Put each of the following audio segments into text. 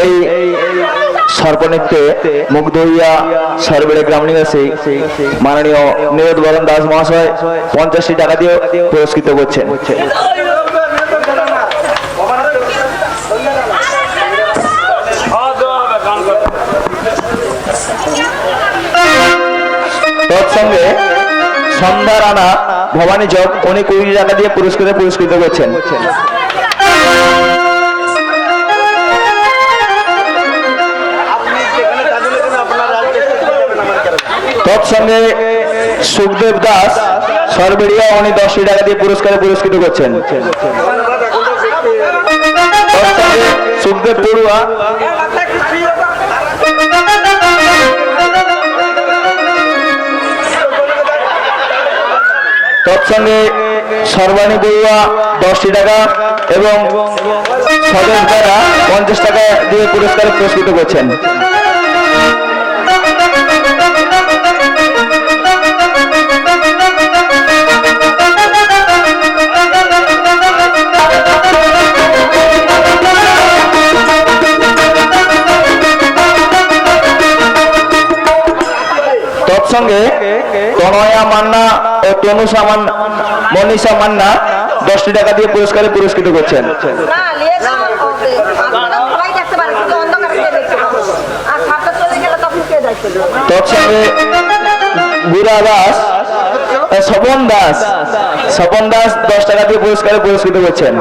এই সর্বনৃত্যে মুগ্ধ হইয়া সরবেড়ে গ্রাম নিবাসী মাননীয় নিরোদ বরণ দাস মহাশয় 50টি টাকা দিয়ে পুরস্কৃত করছেন। তৎসঙ্গে সন্ধ্যা রানা ভবানী চক উনি 20 টাকা দিয়ে পুরস্কৃত করছেন। তৎসঙ্গে সুখদেব দাস সরবেড়িয়া উনি 10 টাকা দিয়ে পুরস্কৃত করছেন। তৎসঙ্গে সুখদেব পড়ুয়া তৎসঙ্গে সর্বাণী বড়ুয়া 10 টাকা এবং স্বদেশ দ্বারা 50 টাকা দিয়ে পুরস্কৃত করছেন। তৎসঙ্গে তনয়া মান্না ও মনীষা মান্না 10 টাকা দিয়ে পুরস্কৃত করছেন। তৎসঙ্গে গুড়া দাস স্বপন দাস 10 টাকা দিয়ে পুরস্কৃত করছেন।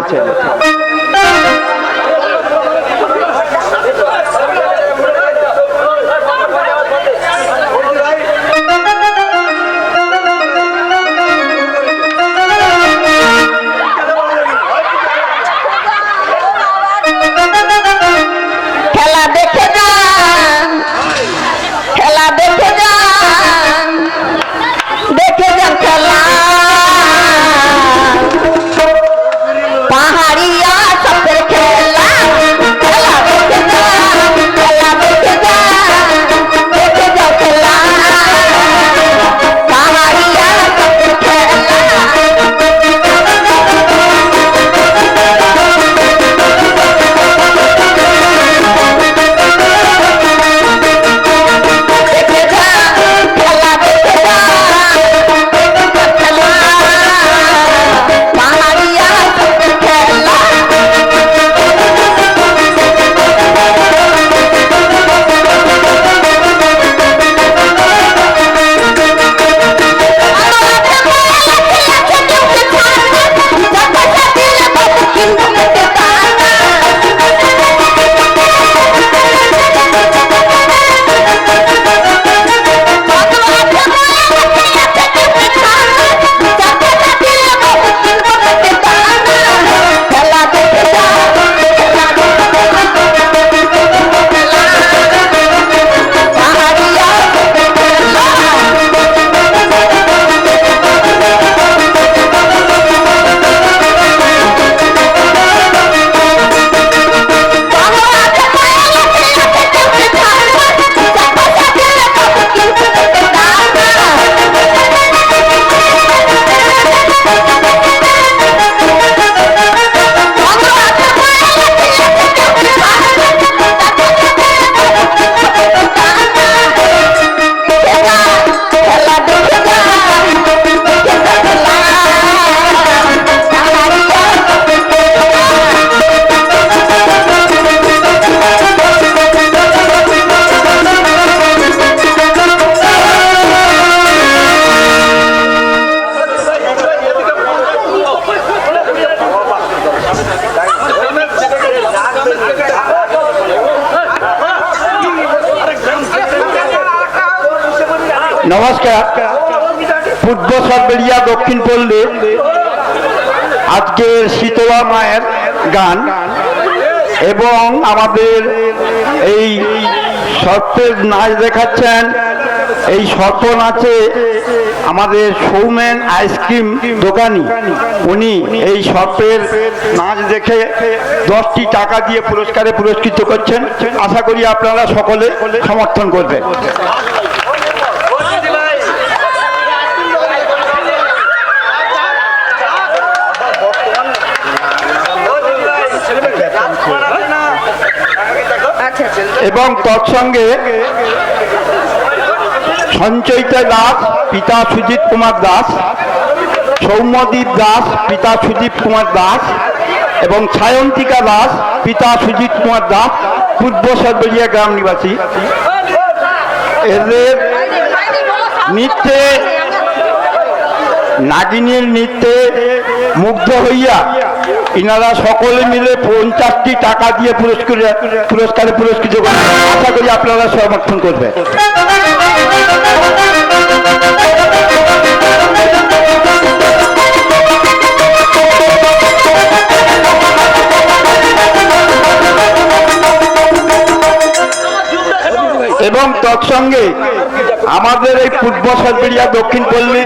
নমস্কার, পূর্ব সরবেড়িয়া দক্ষিণ পল্লী আজকের শীতলা মায়ের গান এবং আমাদের এই সর্পের নাচ দেখাচ্ছেন। এই সর্প নাচে আমাদের সৌমেন আইসক্রিম দোকানি উনি এই সর্পের নাচ দেখে 10টি টাকা দিয়ে পুরস্কৃত করছেন। আশা করি আপনারা সকলে সমর্থন করবেন। এবং তৎসঙ্গে সঞ্চয়িতা দাস পিতা সুজিত কুমার দাস, সৌম্যদীপ দাস পিতা সুদীপ কুমার দাস এবং ছায়ন্তিকা দাস পিতা সুজিত কুমার দাস, পূর্ব সরবেরিয়া গ্রাম নিবাসী। এদের নৃত্যে, নাগিনীর নৃত্যে মুগ্ধ হইয়া ইনারা সকলে মিলে 50টি টাকা দিয়ে পুরস্কারে পুরস্কৃত করেন। আশা করি আপনারা সমর্থন করবেন। এবং তৎসঙ্গে আমাদের এই পূর্ব সরবেরিয়া দক্ষিণ পল্লী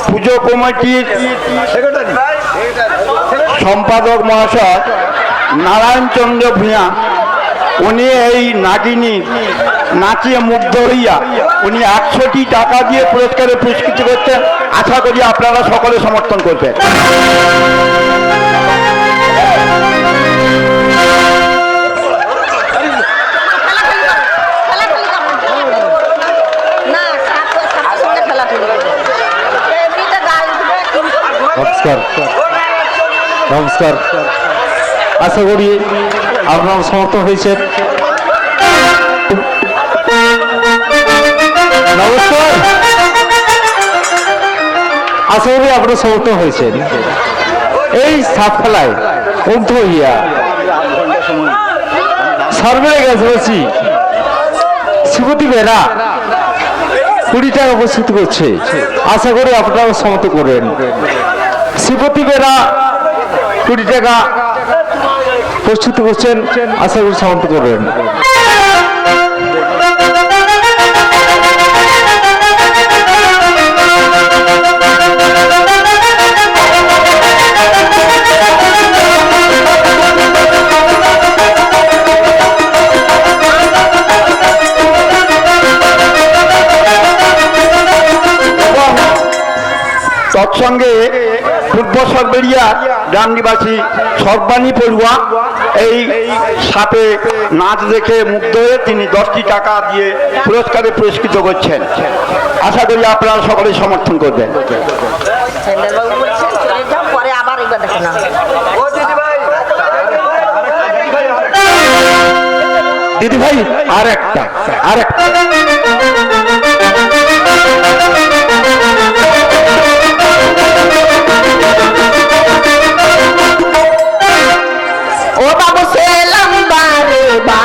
পুজো কমিটির সম্পাদক মহাশয় নারায়ণ চন্দ্র ভূঁইয়া, উনি এই নাগিনী নাচিয়ে মুগ্ধ হইয়া উনি 100টি টাকা দিয়ে পুরস্কারে পুরস্কৃত করছেন। আশা করি আপনারা সকলে সমর্থন করবেন। নমস্কার, নমস্কার। আশা করি আপনারা সমর্থন হয়েছেন। নমস্কার, আশা করি আপনারা সমর্থন হয়েছেন। এই সাপ খেলায় মুগ্ধ হইয়া সরবেরে গেছে বলছি শ্রীপতি বেরা 20 টাকা প্রস্তুত করছে। আশা করি আপনারা সমর্থন করেন। শ্রীপতি বেরা 20 টাকা প্রস্তুত করছেন, আশা করি সমর্থন করবেন। তৎসঙ্গে পূর্ব সরবেরিয়া গ্রাম নিবাসী সর্বাণী পড়ুয়া এই সাপে নাচ দেখে মুগ্ধ হয়ে তিনি 10টি টাকা দিয়ে পুরস্কারে পুরস্কৃত করছেন। আশা করি আপনারা সকলে সমর্থন করবেন। দিদি ভাই আর একটা ও বাবু সে লম্বা রে বা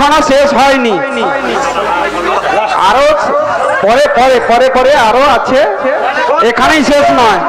এখনো শেষ হয়নি, আরো পরে পরে পরে পরে আরো আছে, এখানেই শেষ নয়।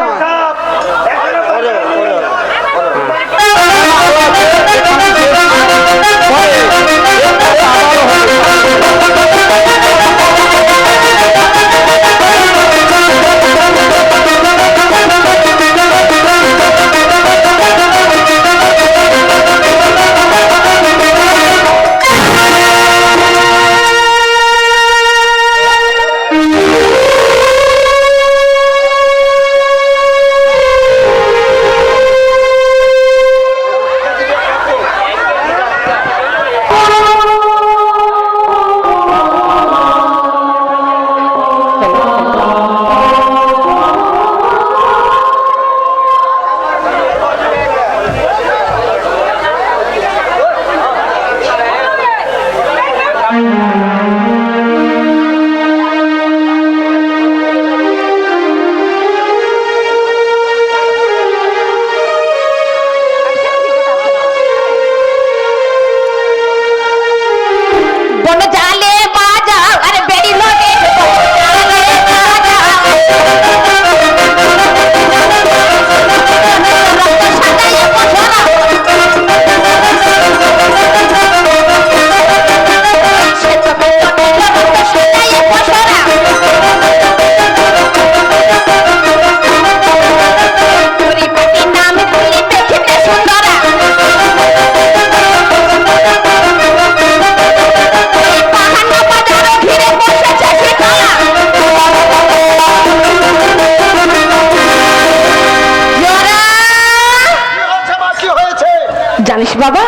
জানিস বাবা,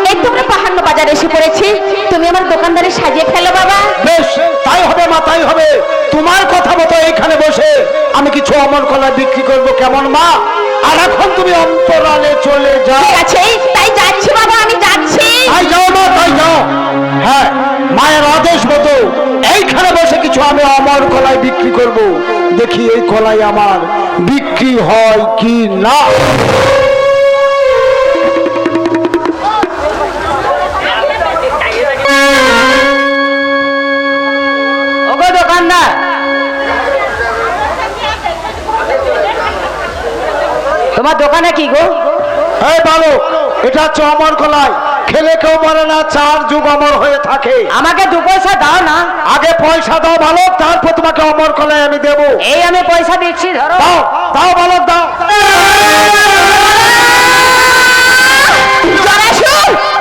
এই তো আমরা পাহাড় বাজারে এসে পড়েছি, তুমি আমার দোকানদারে সাজিয়ে ফেলো বাবা। বেশ, তাই হবে মা, তাই হবে। তোমার কথা মতো এখানে বসে আমি কিছু অমর কলা বিক্রি করব, কেমন মা? আর এখন তুমি অন্তরালে চলে যাও। ঠিক আছে, তাই যাচ্ছি বাবা, আমি যাচ্ছি। তাই যাও মা, তাই যাও। হ্যাঁ, মায়ের আদেশ মতো এইখানে বসে কিছু আমি অমর কলাই বিক্রি করব, দেখি এই কলাই আমার বিক্রি হয় কি না। ওগো দোকানদার, তোমার দোকানে কি গো? এই ভালো, এটা হচ্ছে অমর কলাই, খেলে কেউ মরে না, 4 যুগ অমর হয়ে থাকে। আমাকে 2 পয়সা দাও না। আগে পয়সা দাও বালক, তারপর তোমাকে অমর কলাই আমি দেবো। এই আমি পয়সা দিচ্ছি, ধরো। দাও দাও বালক, দাও।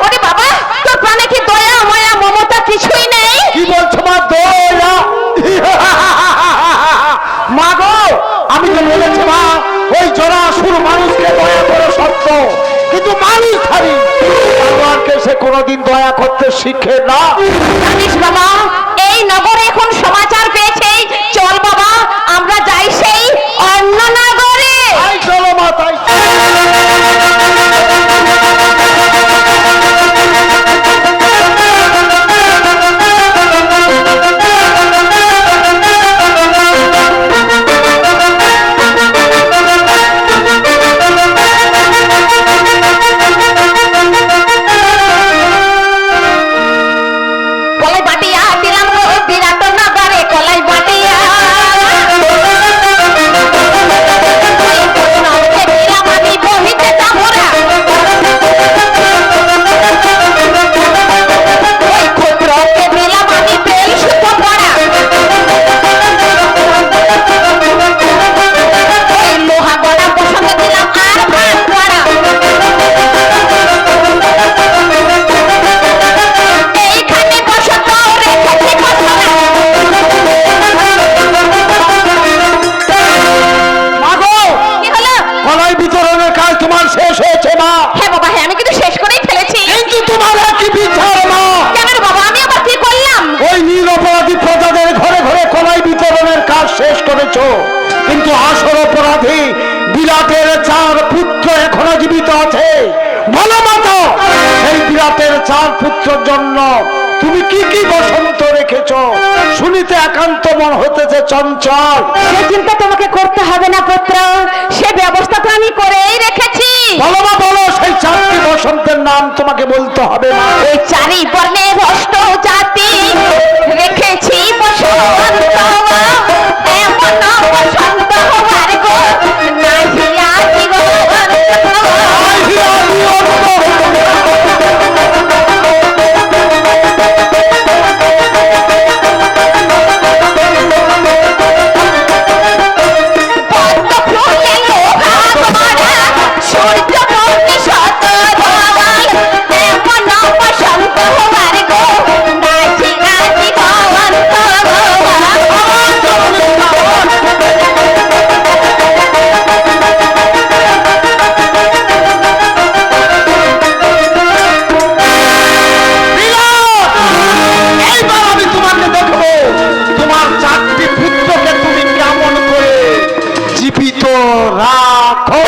ওরে বাবা, তোর প্রাণে কি দয়া মায়া মমতা কিছুই নেই? কি বলছো মা? দয়া? মা গো, আমি তো বলেছি মা, ওই জরাসুর মানুষকে দয়া করে সত্য, কিন্তু মানুষ ধারি ভগবানকে সে কোনোদিন দয়া করতে শিখে না। জানিস বাবা, এই নগরে এখন সমাচার পেয়েছে, চল বাবা আমরা যাই সেই অন্য নগরে। তাই চলো মা, তাই। কলাই বাটিয়া দিলাম গো বিরাট নগরে, কলাই বাটিয়া দিলাম আমি বহিতে চামড়া, ওই ক্ষুদ্রকে দিলাম আমি বেল সুতো পড়া, ওই লোহা গড়া পছন্দ দিলাম আর ভাত পড়া, এইখানে বসত রেখেছি খসড়া। মা গো, কি হলো? কলাই বিতরণের কাজ তোমার শেষ হয়েছে মা। হ্যাঁ বাবা, হ্যাঁ আমি কিন্তু শেষ করেই ফেলেছি। কিন্তু তোমার কি বিচার মা? কেন রে বাবা, আমি আবার কি করলাম? ওই নিরপরাধী প্রজাদের ঘরে ঘরে কলাই বিতরণের কাজ শেষ করেছো, কিন্তু আসল অপরাধী বিরাটের 4 পুত্র এখনো জীবিত আছে। ভালো মতো সেই বিরাটের 4 পুত্রের জন্য তুমি কি কি বসন্ত রেখেছো, শুনিতে একান্ত মন হতেছে চঞ্চল। সে চিন্তা তোমাকে করতে হবে না পুত্র, সে ব্যবস্থা তো আমি করেই রেখেছি। বলো মা বলো, সেই 4টি বসন্তের নাম তোমাকে বলতে হবে না। এই চারি বর্ণে ভষ্ট জাতি রেখেছি বসন্ত, এমন বসন্ত হবার গো নাহিয়া জীবন। এইবার আমি তোমাকে দেখবো, তোমার 4টি পুত্রকে তুমি কেমন করে জীবিত রাখো।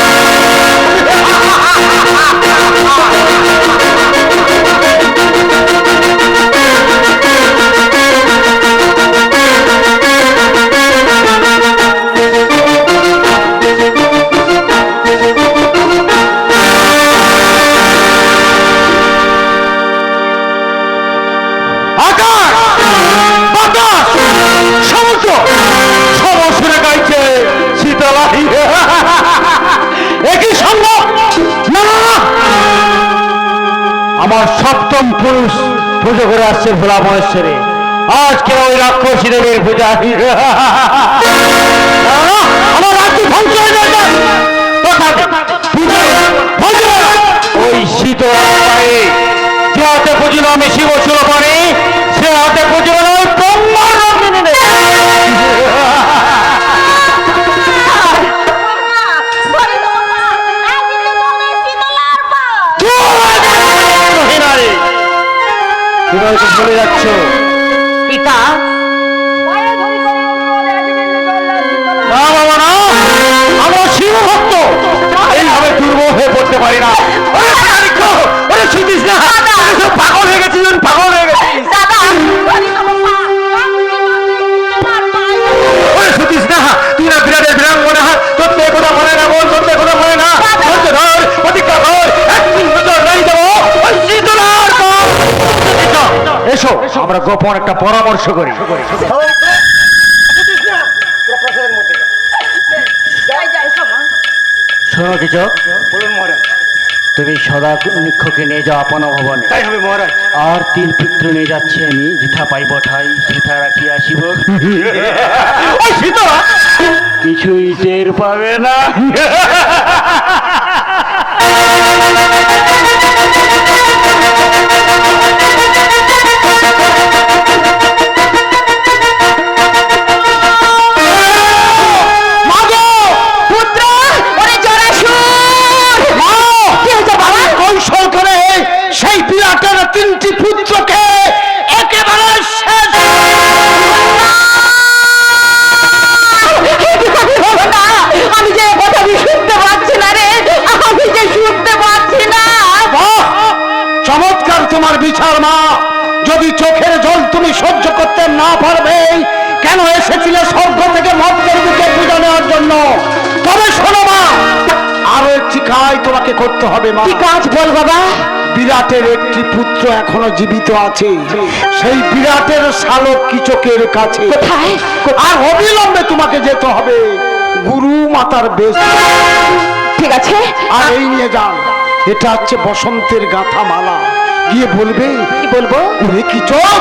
আকাশ, বাতাস, সমুদ্র সমস্যা গাইছে শীতলা। একই সম্ভব না। আমার 7ম পুরুষ পুজো করে আসছে ভোলা মহেশ্বরে, আজকে ওই রাক্ষসী দেবীর পূজা। আমার রাজ্য ধ্বংস হয়ে যাবে। ওই শীতলা পায়ে যে হাতে পুজো আমি শিব ছিল পরে, সে হাতে পুজো ওই ব্রহ্মার রঙ্গিনী। বলে যাচ্ছ পিতা, না বাবা না, আমরা শিব ভক্ত, এইভাবে দুর্বল হয়ে পড়তে পারি না। শুনিস না, পাগল হয়ে গেছিস, পাগল হয়ে গেছিস। দাদা শুনিস না, তুই না বিরাটের বিরাট মনে হয়, তোর মেয়ে কথা মনে না, বল তোর মেয়ে কথা মনে না। ধর প্রতিজ্ঞা কর, একদিন নজর নাই দেবো ওই শীতলার পর। এসো আমরা গোপন একটা পরামর্শ করি। শোনো কিছু, বলুন মহারাজ। তুমি সদা নিক্ষকে নিয়ে যাও আপন ভবনে। তাই হবে মহারাজ। আর 3 পুত্র নিয়ে যাচ্ছে আমি, যেথা পাইব ঠাই সেথা রাখি আসিব। কিছুই টের পাবে না। সেই বিরাটের 3টি পুত্রকে একেবারে শেষ। আমি যে কথা শুনতে পাচ্ছি না রে, আমি যে শুনতে পাচ্ছি না। চমৎকার তোমার বিচার মা। যদি চোখের জল তুমি সহ্য করতে না পারবে, কেন এসেছিলে স্বর্গ থেকে মর্তের বুকে পূজা নেওয়ার জন্য? তবে শোনো মা, আরো একটি কাজ তোমাকে করতে হবে মা। কি কাজ বল বাবা? বিরাটের একটি পুত্র এখনো জীবিত আছে, সেই বিরাটের শালক কিচকের কাছে। কোথায়? আর অবিলম্বে তোমাকে যেতে হবে গুরু মাতার বেশ। ঠিক আছে। আর এই নিয়ে যান, এটা হচ্ছে বসন্তের গাঁথা মালা। গিয়ে বলবে, কি বলবো? ওরে কিচক,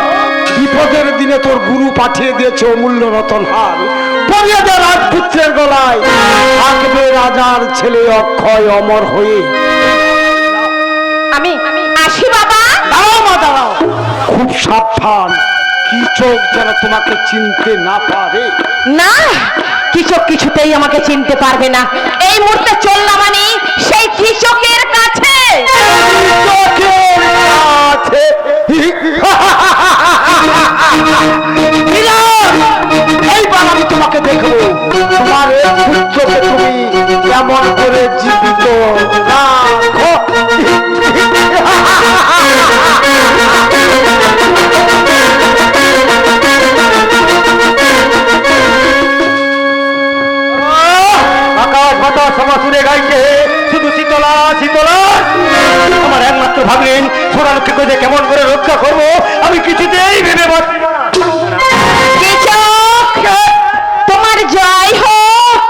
বিপদের দিনে তোর গুরু পাঠিয়ে দিয়েছে অমূল্য রতন হার, পরিয়ে দে রাজপুত্রের গলায়, থাকবে রাজার ছেলে অক্ষয় অমর হয়ে। আমি আসি বাবা। দাঁড়াও মা দাঁড়াও, খুব সাবধান, কিচক যেন তোমাকে চিনতে না পারে। না, কিচক কিছুতেই আমাকে চিনতে পারবে না। এই মুহূর্তে চললাম আমি সেই কিচকের কাছে। কিচকের কাছে? এইবার আমি তোমাকে দেখবো, তোমার এই পুত্রকে তুমি কেমন করে জীবিত রাখো। আকাশ বাতাস সভা শুনে গাইছে শুধু শীতলার ভাবলেন সোনালকে কোথায় কেমন করে রক্ষা করবো আমি কিছুতেই ভেবে পাচ্ছি না। কৃষক, তোমার জয় হোক।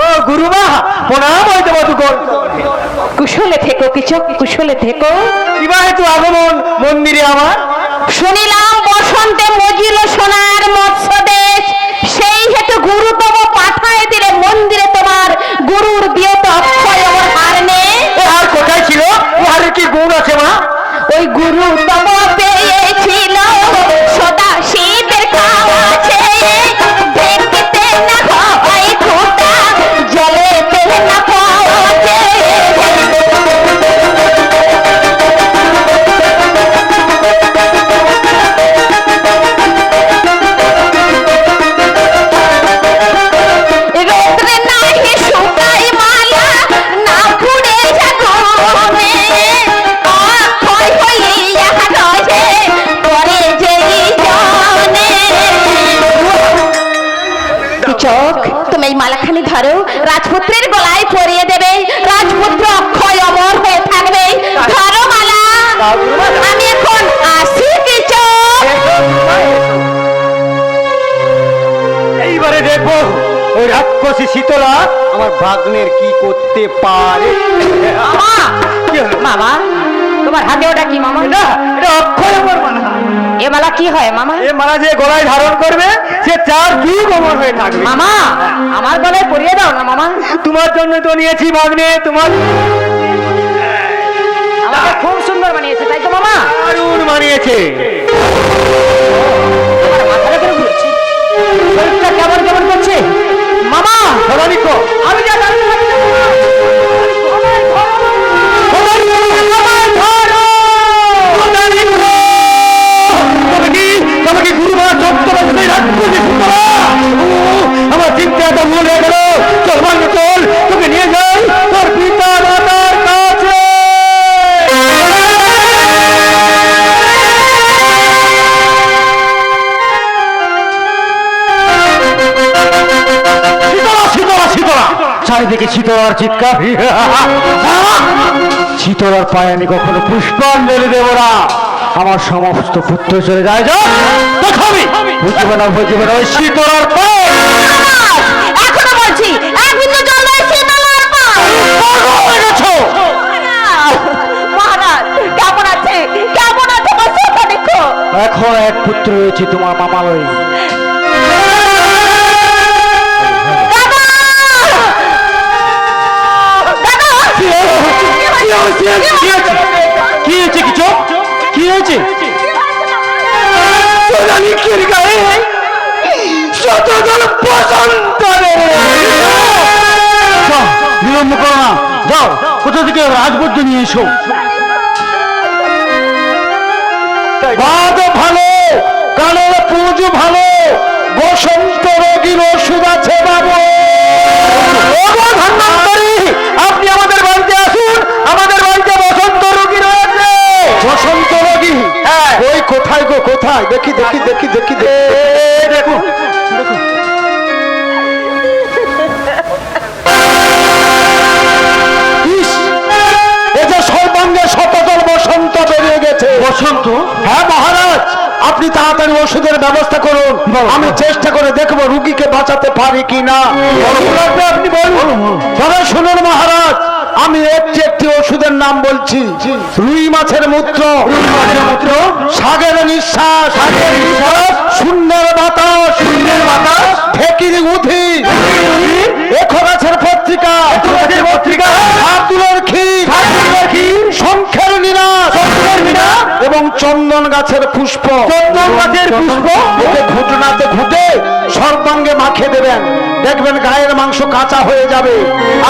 ও গুরুমা প্রণাম হইতে মধুকর। কুশলে থেকো কৃষক, কুশলে থেকো। কিবা হেতু আগমন মন্দিরে আমার? শুনিলাম বসন্তে মজিল সোনার মৎস্য দেশ, সেই হেতু গুরুতম পাঠায় দিলে মন্দিরে তোমার গুরুর বিয়ত অক্ষয় ওর হার নে। ও আর কোথায় ছিল? ও আর কি গুণ আছে মা? ওই গুরুতম পেয়েছিল সদা শীতের কাছে, দেখতে না হয় খোটা জলেতে না পচে। রৌদ্রে নাহি শুকাই মালা, না ফুড়ে জাগনে, অক্ষয় হইয়া রহে পরে যেই জনে। চোখ, তুমি এই মালাখানি ধরো, রাজপুত্রের গলায় পরিয়ে দেবে, রাজপুত্র অক্ষয় অমর হয়ে থাকবে। ধরো মালা, আমি এখন আসি কিচক। এইবারে দেখবো ওই রাক্ষসী শীতলা আমার ভাগ্নের কি করতে পারে। মামা, কি হলো? মামা তোমার হাতে ওটা কি মামা? এটা এটা অক্ষয় অমর মালা। এ মালা কি হয় মামা? এ মালা যে গলায় ধারণ করবে সে 4 যুগ অমর হয়ে থাকবে। মামা আমার গলায় পরিয়ে দাও না মামা। তোমার জন্য তো নিয়েছি ভাগ্নে, তোমার আমাকে খুব সুন্দর বানিয়েছে তাই তো মামা? দারুণ মানিয়েছে। আমার মাথাটা কেন ঘুরছে, শরীরটা কেমন কেমন করছে মামা? সোনালিকো আমি যা জানি না। তোমাকে গুরুমা চত্বর রাক্ষসী শীতলা। আমার চিন্তাটা ভুল হয়ে গেল। চল ভাগ্নে চল, তোকে নিয়ে যাই তোর পিতা মাতার কাছে। শীতলা শীতলা শীতলা, চারিদিকে শীতলার চিৎকার। শীতলার পায়ে আমি কখনো পুষ্পাঞ্জলি দেব না। আমার সমস্ত পুত্র চলে যায়, যা দেখাবি বুঝবে না ওই শীতলার পায়ে। এখনো বলছি এক বিন্দু জল নয় শীতলার পায়। মহারাজ কেমন আছে, কেমন আছে আমার চোখে দেখো। এখন এক পুত্র রয়েছে তোমার মামালয়। দাদা, দাদা, কি হয়েছে? কিছু কি হয়েছে? সোনালিকের গায়ে শতদল বসন্ত রে। বিলম্ব করো না, যাও কোথা থেকে রাজবদ্ধ নিয়ে এসো। বাদ ভালো, কানের পুজো ভালো, বসন্ত রোগীর ওষুধ আছে বাবু। আপনি আমাদের বাড়িতে আসুন, আমাদের বাড়িতে বসন্ত রোগী রয়েছে। বসন্ত রোগী? হ্যাঁ। ওই কোথায় গো, কোথায়? দেখি দেখি দেখি দেখি দেখুন। এ যে সর্বাঙ্গে শতদল বসন্ত বেরিয়ে গেছে। বসন্ত? হ্যাঁ মহারাজ, আপনি তাড়াতাড়ি ওষুধের ব্যবস্থা করুন। আমি চেষ্টা করে দেখবো রুগীকে বাঁচাতে পারি কিনা। আপনি বলুন। তবে শুনুন মহারাজ, আমি একটি একটি ওষুধের নাম বলছি। রুই মাছের মূত্র, সাগের নিঃশ্বাস, শূন্যের বাতাস, ঢেকির উধি, এখো গাছের পত্রিকা, আব্দুলের ক্ষীর, শঙ্খের নিনাদ এবং চন্দন গাছের পুষ্প। এতে ঘুটনাতে ঘুটে সর্বাঙ্গে মাখিয়ে দেবেন, দেখবেন গায়ের মাংস কাঁচা হয়ে যাবে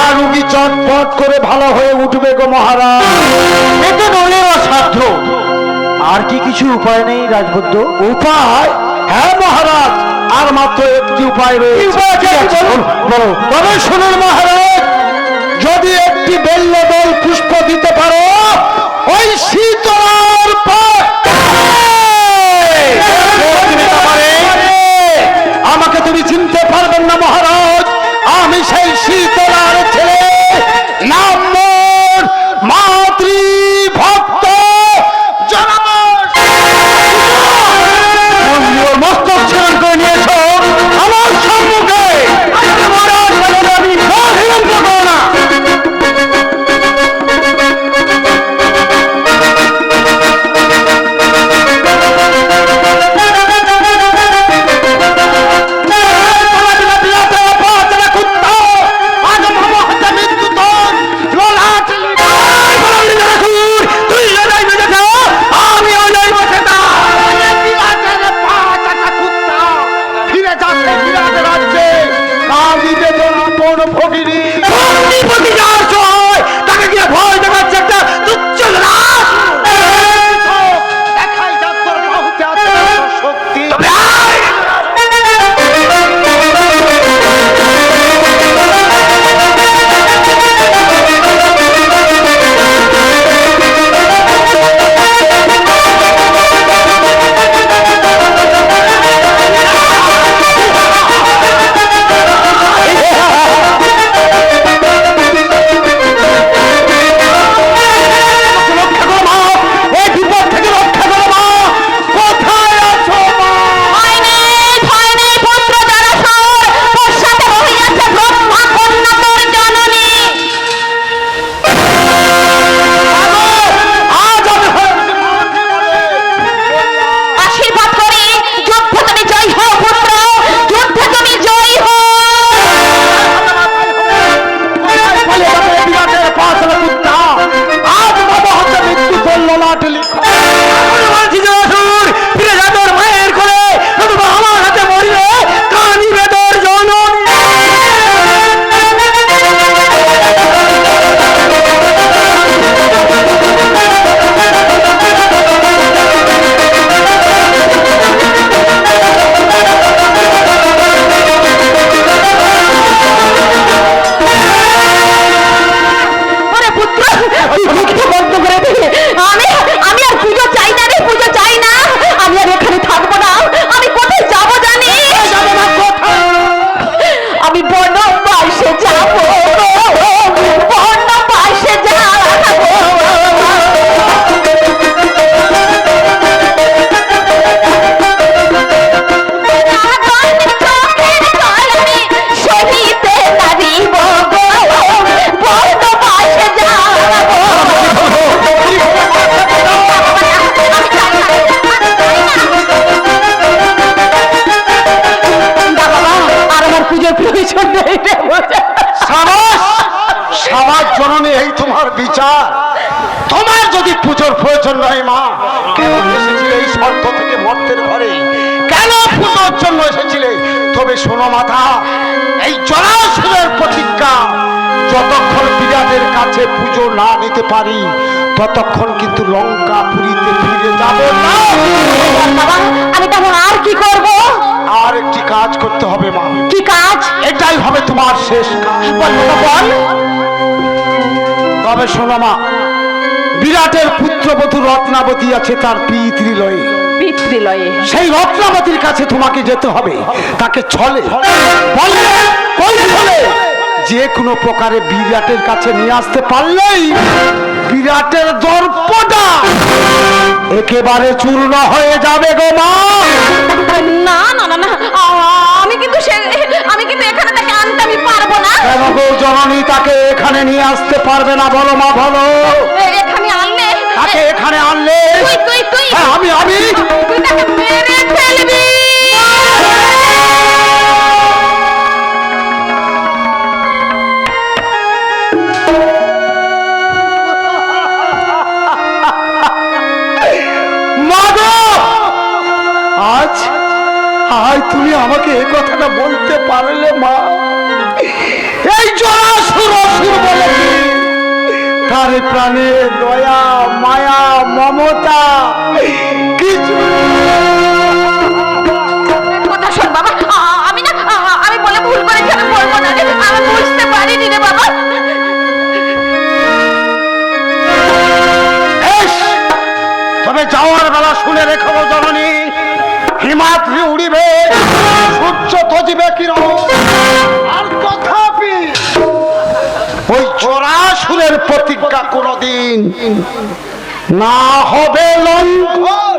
আর রুগী চটপট করে ভালো হয়ে উঠবে গো মহারাজ। এতে নইলে অসাধ্য। আর কি কিছু উপায় নেই রাজবদ্ধ? উপায়? হ্যাঁ মহারাজ, আর মাত্র একটি উপায় রয়েছে। তবে শুনুন মহারাজ, যদি একটি বেল্ল দল পুষ্প দিতে পারো ওই শীতলার আমাকে তুমি চিনতে পারবেন না মহারাজ। আমি সেই শীতলার ছেলে, নাম মোর মাতৃভক্ত। পুজোর প্রয়োজন নেই রে বোঝা। সাবাস সাবাস জননী, এই তোমার বিচার। তোমার যদি পুজোর প্রয়োজন নয় মা, কেন এসেছিলে এই স্বর্গ থেকে মর্তের ঘরে? কেন পুজোর জন্য এসেছিলে? তবে শোনো মাতা, এই জলাশয়ের প্রতিজ্ঞা, যতক্ষণ বিরাটের কাছে পুজো না নিতে পারি ততক্ষণ কিন্তু লঙ্কা পুরীতে ফিরে যাব না। বাবা আমি তখন আর কি করব? আর একটি কাজ করতে হবে মা। কি কাজ? এটাই হবে তোমার শেষ কাজ। বল বাবা, বল। তবে শোনো মা, বিরাটের পুত্রবধূ রত্নাবতী আছে তার পিতৃলয়ে। পিতৃলয়ে? সেই রত্নাবতীর কাছে তোমাকে যেতে হবে। তাকে ছলে বলে কৌশলে যে কোনো প্রকারে বিরাটের কাছে নিয়ে আসতে পারলেই বিরাটের দর্পটা একেবারে চূর্ণ হয়ে যাবে গো মা। না না না না, আমি কিন্তু এখানে তাকে আনতে আমি পারবো না। কেন গো জননী তাকে এখানে নিয়ে আসতে পারবে না? বলো মা বলো। এখানে আনলে তাকে এখানে আনলে তুই হ্যাঁ, আমি তুই তাকে মেরে ফেলবি। আজ আজ তুমি আমাকে এই কথাটা বলতে পারলে মা? এই জলাসুর অসুর বলে কি তার প্রাণে দয়া মায়া মমতা কিছু? কথা শোন বাবা, আমি বলে ভুল করেছি, আমি বলবো না রে, আমি বুঝতে পারিনি রে বাবা। বেশ, তবে যাওয়ার বেলা শুনে রেখো গো জননী, হিমাদ্রি উড়িবে, সূর্য তজিবে কিরণ, আর তথাপি ওই চোরাসুরের প্রতিজ্ঞা কোনদিন না হবে লঙ্ঘন।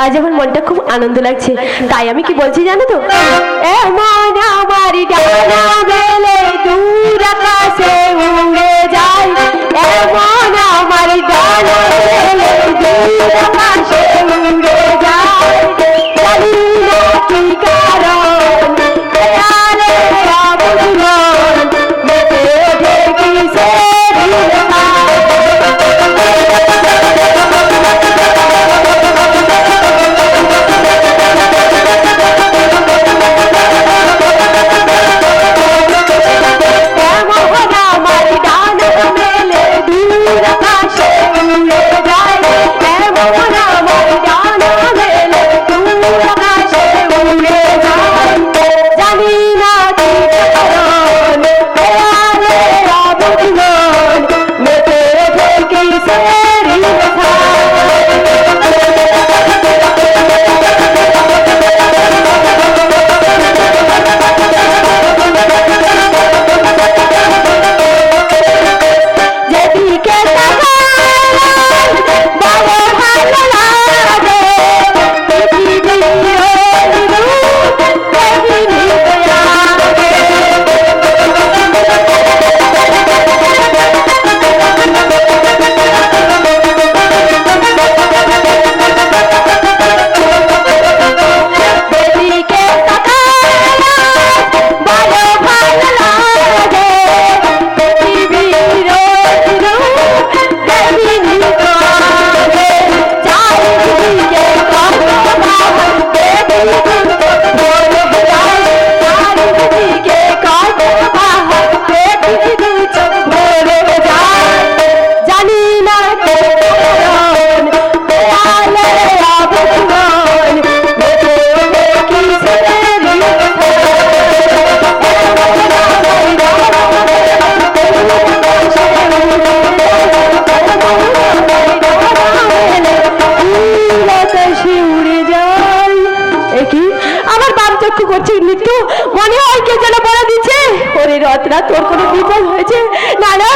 আজ আমার মনটা খুব আনন্দ লাগছে, তাই আমি কি বলছি জানো তো? এমন আমার ডানা মেলে দূর আকাশে উড়ে যায়, এমন আমার ডানা মেলে দূর আকাশে উড়ে যায়, জানি না কি কারণ দেয়ালে আবরণ মেতে ওঠে কিসের রেখা। রত্না, তোর কোনো বিপদ হয়েছে? না না,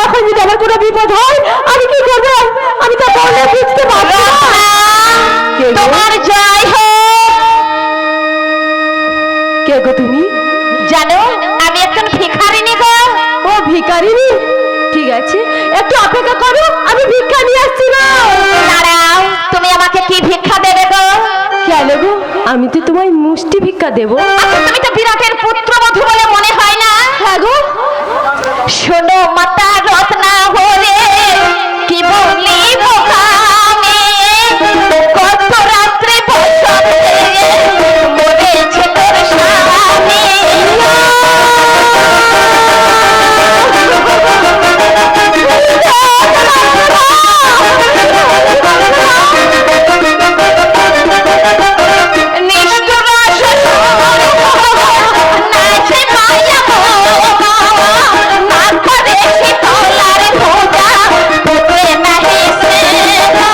এখন যদি আমার কোনো বিপদ হয় আমি কি করবো? আমি তো বলে বুঝতে পারবো না। তোমার জয় হোক। পারিনি? ঠিক আছে, একটু অপেক্ষা করো, আমি ভিক্ষা নিয়ে আসছি গো। দাঁড়াও, তুমি আমাকে কি ভিক্ষা দেবে গো? কেন গো, আমি তো তোমায় মুষ্টি ভিক্ষা দেবো। আচ্ছা, তুমি তো বিরাটের পুত্রবধূ বলে মনে হয় না? হ্যাঁ গো। শোনো মাতা রত্না হরে কি বলি বোকামে, কত রাত্রে বসন্তে মরেছে তোর স্বামী। নিষ্ঠুর শ্বশুর নাচে মায়া মোহা, না করে শীতলার ভোজা বুকে নাহি স্নেহা।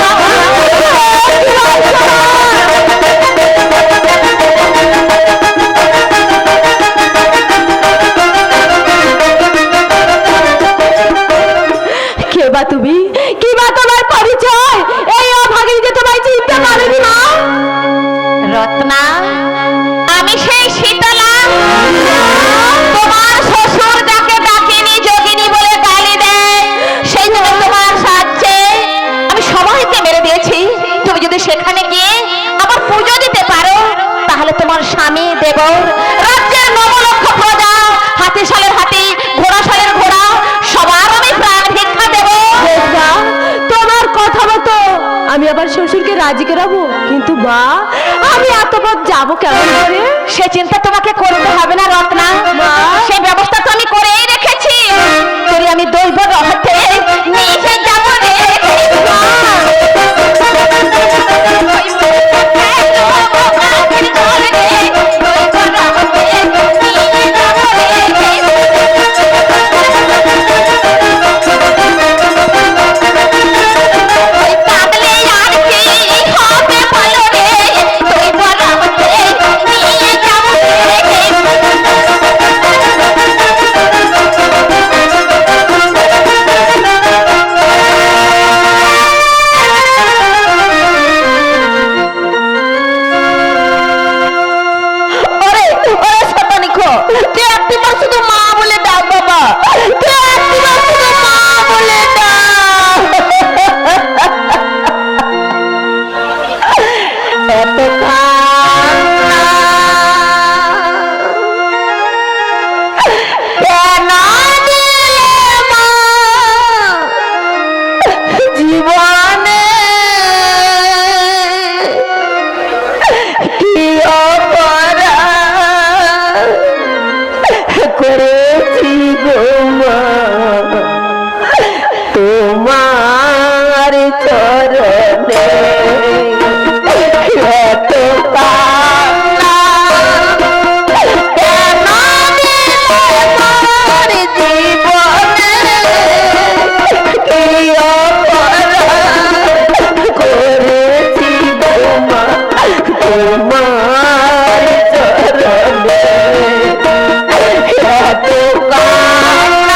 কে বা তুমি? কি বা তোমার পরিচয়? এই অভাগিনী যে তোমায় চিনতে পারেনি মা। রত্না, আমি সেই শীতলা, তোমার শ্বশুর যাকে ডাকিনি যোগিনী বলে গালি দেয়, সেই জন্য তোমার সাহায্যে আমি সবাইকে মেরে দিয়েছি। তুমি যদি সেখানে গিয়ে আমার পুজো দিতে পারো, তাহলে তোমার স্বামী দেবর, রাজ্যের 9 লক্ষ প্রজা, হাতি সালের হাতি, ঘোড়া সালের ঘোড়া, সবার আমি প্রাণ ভিক্ষা দেবো। দেখবা, তোমার কথা মতো আমি আবার শ্বশুরকে রাজি করাবো, কিন্তু মা আমি এত পথ যাবো কেমন করে? সে চিন্তা তোমাকে করতে হবে না রত্না, মা। সেই ব্যবস্থা তো আমি করেই রেখেছি। তোরে আমি দৈব রহতে নিজে যাব রে। মা। কাঁদলে আর কি হবে বলো রে, দৈব রহতে নিয়ে যাব ওরে ওরে শতানিকো, তুই একটিবার শুধু মা বলে ডাক বাবা, তুই একটিবার শুধু মা বলে ডাক। এত কান্না কেন দিলে মা জীবনে, কি অপরাধ করেছি গো মা, তোমার চরণে এত কান্না কেন দিলে আমার জীবনে, কি অপরাধ করেছি গো মা, তোমার চরণে এত কান্না।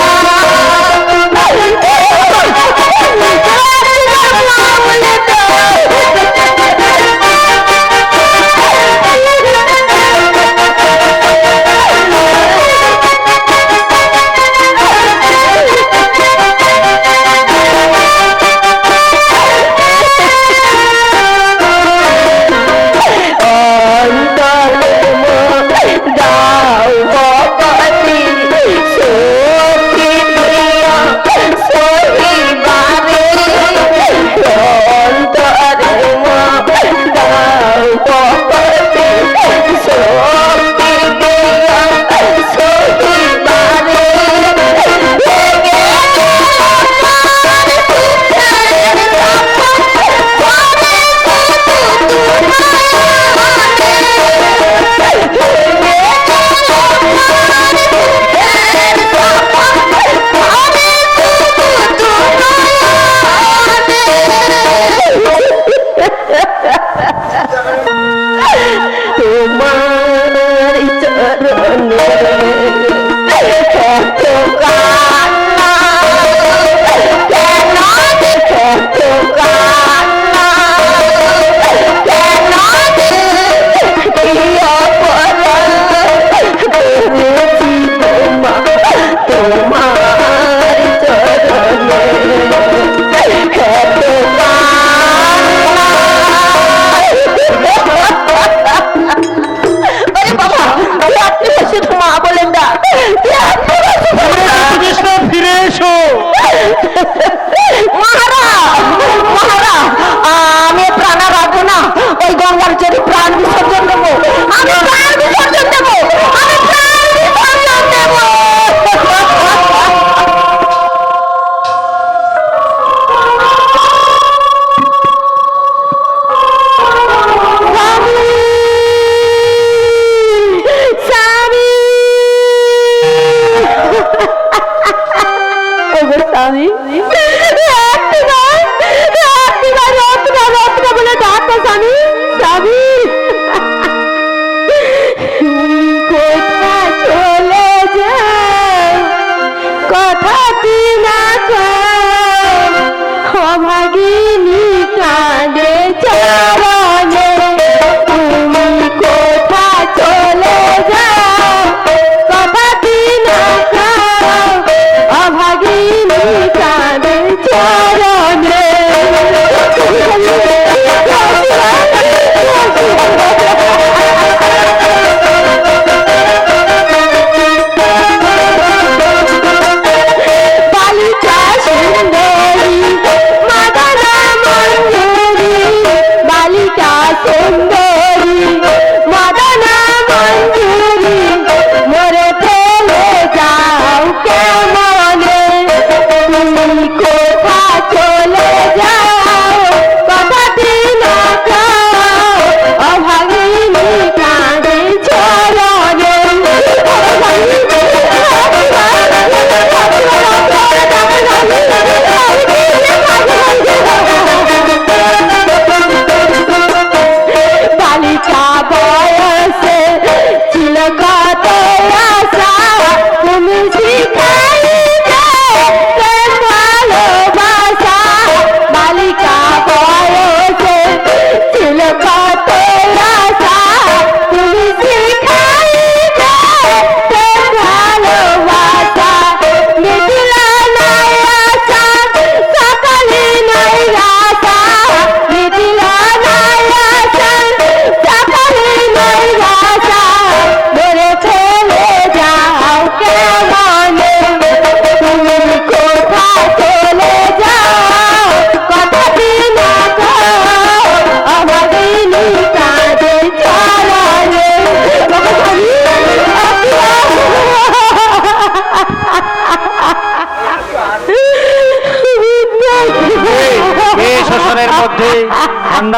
তোমার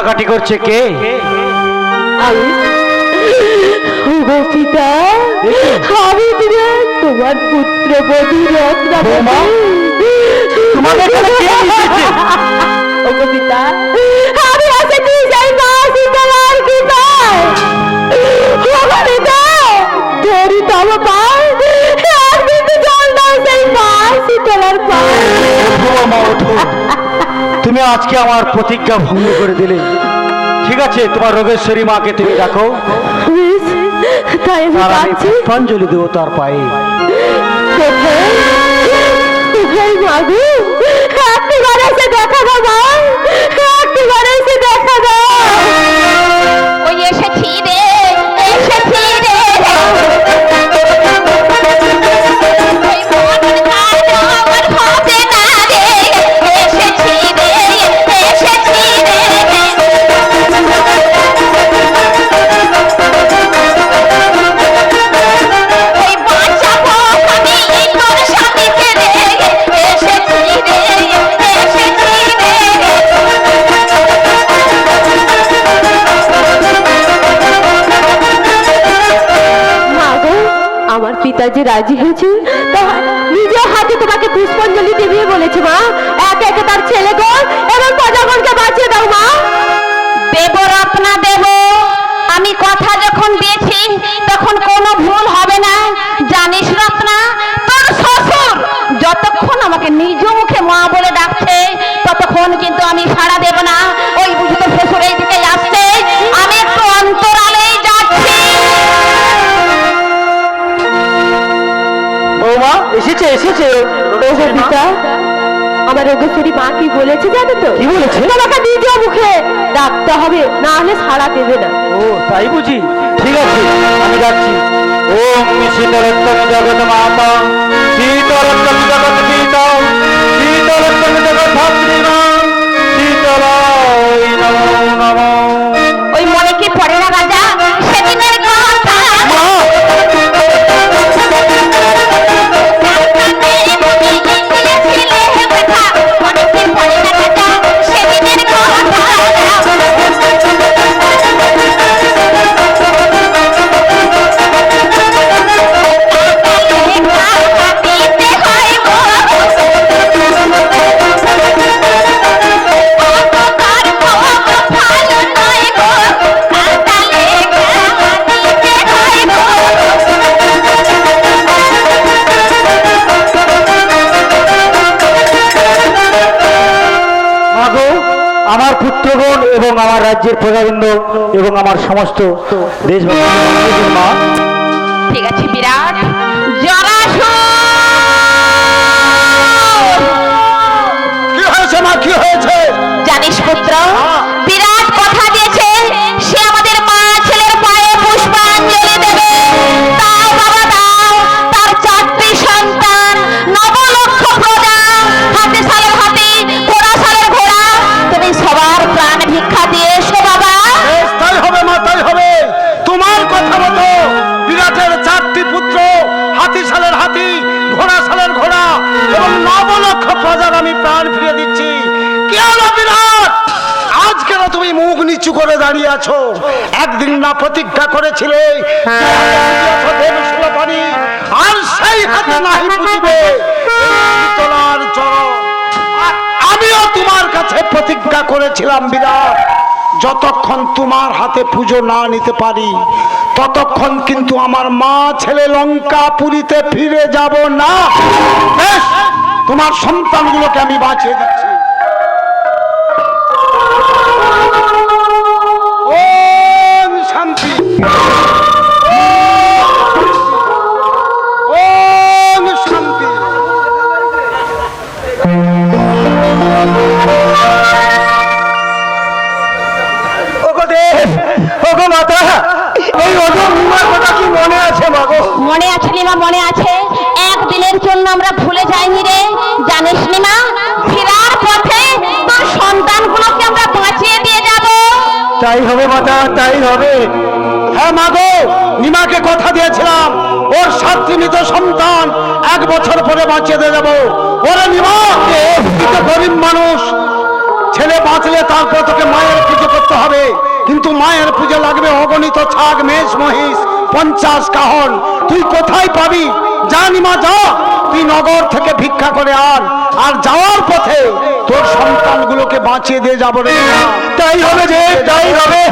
কান্নাকাটি করছে কে? আমি ওগো পিতা, আমি তোমার পুত্র বধূ বৌমা, তোমাদের এখানে কে এসেছে? ওগো পিতা, আমি এসেছি সেই মা শীতলার কৃপায়। ওগো পিতা, ধরি তব পায়, আর কিন্তু জল দাও সেই মা শীতলার পায়। বৌমা ওঠো, তুমি আজকে আমার প্রতিজ্ঞা ভঙ্গ করে দিলে। ঠিক আছে, তোমার রোগেশ্বরী মাকে তুমি ডাকো, বেশ, তাই আমি আর আমি যাচ্ছি। পুষ্পাঞ্জলি দেবো তার পায়ে। কোথায়? কোথায় মাগো? একটিবার এসে দেখা দাও মা, একটিবার এসে দেখা দাও। ওই এসেছি রে, এসেছি রে। ওই মনের কালো আমার হবে না রে। এসেছি রে, এসেছি রে। ওই বাঁচাবো আমি তোর স্বামীকে রে। এসেছি রে, এসেছি রে। মাগো, আমার পিতাজি রাজি হয়েছে, তা নিজের হাতে তোমাকে পুষ্পাঞ্জলি দেবে বলেছে মা। একে একে তার ছেলেগণ এবং প্রজাগণকে বাঁচিয়ে দাও মা। দেব রত্না দেব, আমি কথা যখন দিয়েছি তখন কোনো ভুল হবে না। জানিস রত্না, তোর শ্বশুর যতক্ষণ আমাকে নিজ মুখে মা বলে ডাকছে ততক্ষণ কিন্তু আমি সাড়া দেব না। ওই বুঝি তোর শ্বশুর এই দিকে আসছে, আমি একটু অন্তরালেই যাচ্ছি। বৌমা এসেছে, এসেছে। ওগো পিতা, আমার রোগেশ্বরী মা কি বলেছে জানো তো? কি বলেছে? তোমাকে নিজ মুখে ডাকতে হবে, না হলে সাড়া দেবে না। ও তাই বুঝি? ঠিক আছে, আমি যাচ্ছি। ওম শীতলোত্তম জগৎ মাতা, শীতলোত্তম জগৎ পিতা, শীতলোত্তম জগৎ ধাত্রী মা, শীতলায় নমো নমঃ। ওই মনে কি পড়ে না রাজা সেদিনের কথা? মনে কি পড়ে না রাজা সেদিনের কথা? মাগো, আমার পুত্রগণ এবং আমার রাজ্যের প্রজাবৃন্দ এবং আমার সমস্ত দেশবাসী মা, ঠিক আছে বিরাট। জরাসুর কি হয়েছে মা, কি হয়েছে? জানিস পুত্র, বিরাট কথা দিয়েছে সে আমাদের মা ছেলের পায়ে পুষ্পাঞ্জলি দেবে। দাও বাবা দাও, তার 4টি সন্তান, 9 লক্ষ প্রজা, হাতি সালের হাতি, ঘোড়া সালের ঘোড়া, তুমি সবার প্রাণ ভিক্ষা দিয়ে এসো বাবা। বেশ, তাই হবে মা, তাই হবে। তোমার কথা মতো বিরাটের 4টি পুত্র, হাতি সালের হাতি, ঘোড়া সালের ঘোড়া এবং 9 লক্ষ প্রজার আমি প্রাণ ফিরে দিচ্ছি। কি হলো বিরাট? আজ কেন তুমি মুখ নিচু করে দাঁড়িয়ে আছো? একদিন না প্রতিজ্ঞা করেছিলে যে দেবশূলপাণি, আর সেই হাতে নাহি পুজিবে শীতলার চরণ। আর আমিও তোমার কাছে প্রতিজ্ঞা করেছিলাম বিরাট, যতক্ষণ তোমার হাতে পুজো না নিতে পারি ততক্ষণ কিন্তু আমার মা ছেলে লঙ্কা পুরীতে ফিরে যাব না। বেশ, তোমার সন্তানগুলোকে আমি বাঁচিয়ে দিচ্ছি। ওম শান্তি, ওম শান্তি। ওগো দেব, ওগো মাতা, এই অজন্মার কথা কি মনে আছে মাগো? মনে আছে নিমা, মনে আছে। একদিনের জন্য আমরা ভুলে যাইনি রে। জানিস নিমা, ফেরার পথে তোর সন্তানগুলোকে আমরা বাঁচিয়ে দিয়ে যাব। তাই হবে মাতা, তাই হবে। হ্যাঁ মাগো, নিমাকে কথা দিয়েছিলাম ওর 7টি মৃত সন্তান 1 বছর পরে বাঁচিয়ে দিয়ে যাবো। ওরে নিমা, তুই তো গরিব মানুষ, ছেলে বাঁচলে তারপর তোকে মায়ের পুজো করতে হবে, কিন্তু মায়ের পুজো লাগবে অগণিত ছাগ মেষ মহিষ 50 কাহন। তুই কোথায় পাবি? জানি মা যা, তুই নগর থেকে ভিক্ষা করে আন, আর যাওয়ার পথে তোর সন্তানগুলোকে বাঁচিয়ে দিয়ে যাবো রে। তাই হবে যে, তাই হবে।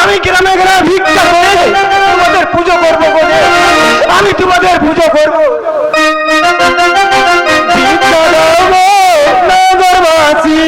আমি গ্রামে গ্রামে ভিক্ষা করে তোমাদের পুজো করবো বলে, আমি তোমাদের পুজো করবো। ভিক্ষা দাও গো নগরবাসী,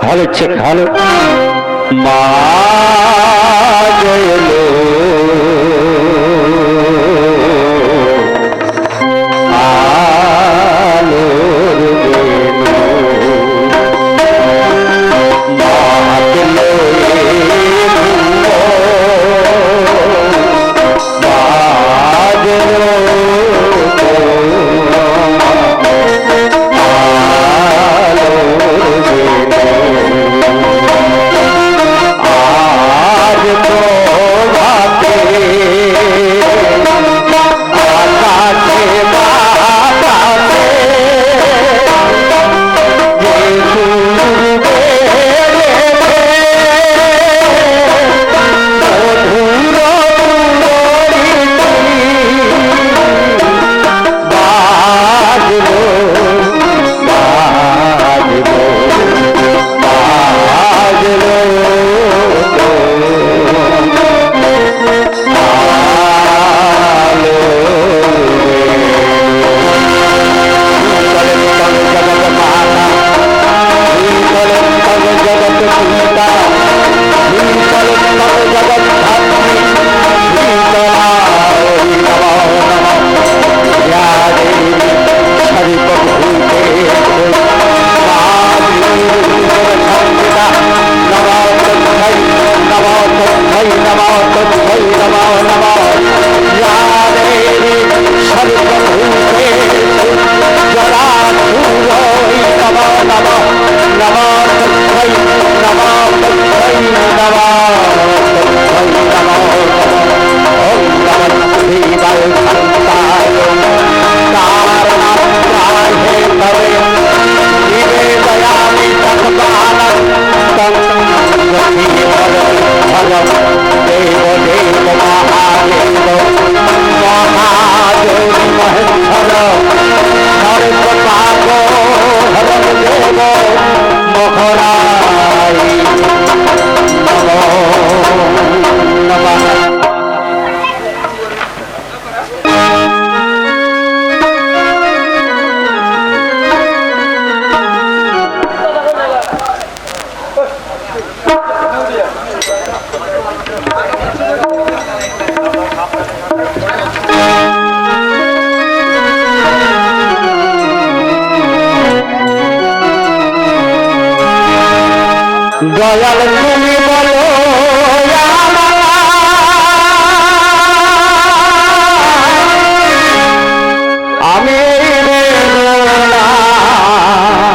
হ্যালো চেক হ্যালো। মা গেলো আলোর গেলো, মা গেলো মা গেলো দয়াল তুমি